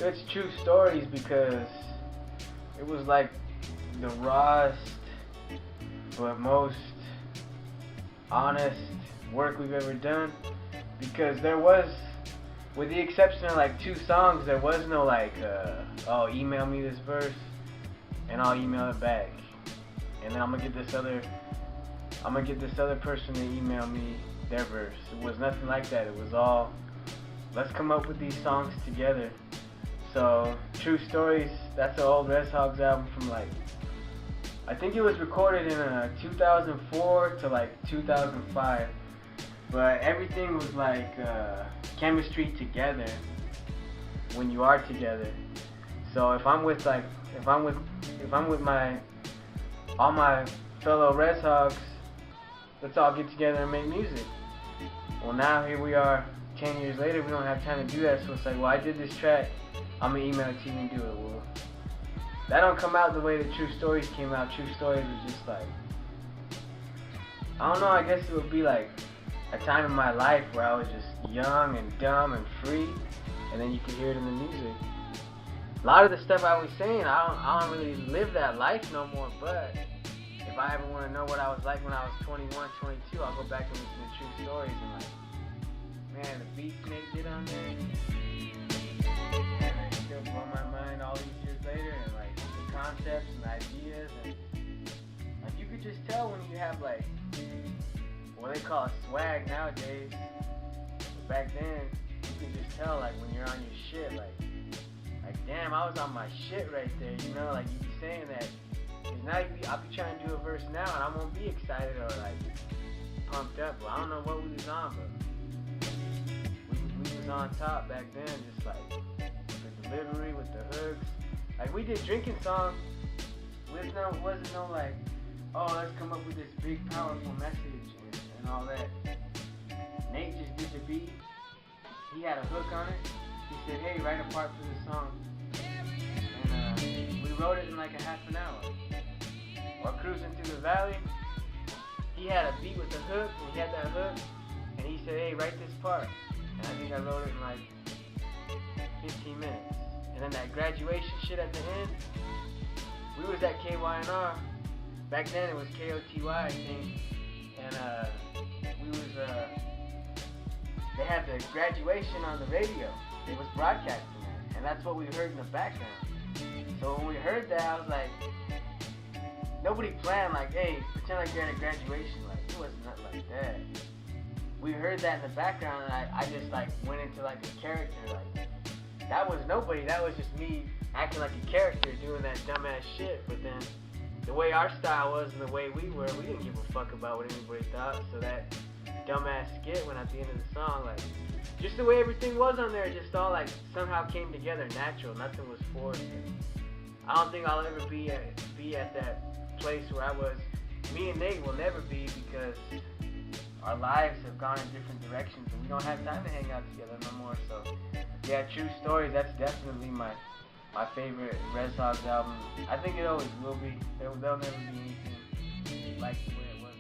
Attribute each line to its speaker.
Speaker 1: It's true stories because it was like the rawest but most honest work we've ever done, because there was, with the exception of like 2 songs, there was no like oh, email me this verse and I'll email it back, and then I'm gonna get this other person to email me their verse. It was nothing like that. It was all, let's come up with these songs together. So True Stories, that's an old Rezhogs album from like, I think it was recorded in 2004 to like 2005, but everything was like chemistry together when you are together. So if I'm with my all my fellow Rezhogs, let's all get together and make music. Well, now here we are 10 years later, we don't have time to do that, so it's like, well, I did this track, I'm gonna email it to you and do it. Well, that don't come out the way that True Stories came out. True Stories was just like, I don't know, I guess it would be like a time in my life where I was just young and dumb and free, and then you could hear it in the music. A lot of the stuff I was saying, I don't really live that life no more, but if I ever want to know what I was like when I was 21, 22, I'll go back and listen to True Stories and like, man, the beats Nate did on there, and it still blow my mind all these years later, and like the concepts and ideas, and like you could just tell when you have like what they call swag nowadays, but back then you could just tell like when you're on your shit, like damn, I was on my shit right there, you know, like you be saying that. Now I'll be trying to do a verse now and I won't be excited or like pumped up. Well, I don't know what we was on, but we was on top back then, just like the delivery with the hooks. Like we did drinking songs with wasn't no like, oh, let's come up with this big powerful message and all that. Nate just did the beat. He had a hook on it. He said, hey, write a part for this song. And we wrote it in like a half an hour. While cruising through the valley, he had a beat with the hook, and he had that hook, and he said, hey, write this part. And I think I wrote it in like 15 minutes. And then that graduation shit at the end, we was at KYNR. Back then it was KOTY, I think. And they had the graduation on the radio. It was broadcasting that, and that's what we heard in the background. So when we heard that, I was like, nobody planned like, hey, pretend like you're at a graduation. Like, it was not like that. We heard that in the background, and I just like went into like a character. Like, that was nobody. That was just me acting like a character doing that dumbass shit. But then the way our style was and the way we were, we didn't give a fuck about what anybody thought. So that dumbass skit went at the end of the song, like, just the way everything was on there, just all like somehow came together natural. Nothing was forced. I don't think I'll ever be at that place where I was. Me and Nate will never be, because our lives have gone in different directions and we don't have time to hang out together no more. So yeah, True Stories, that's definitely my favorite Rezhogs album. I think it always will be. There'll never be anything like the way it was.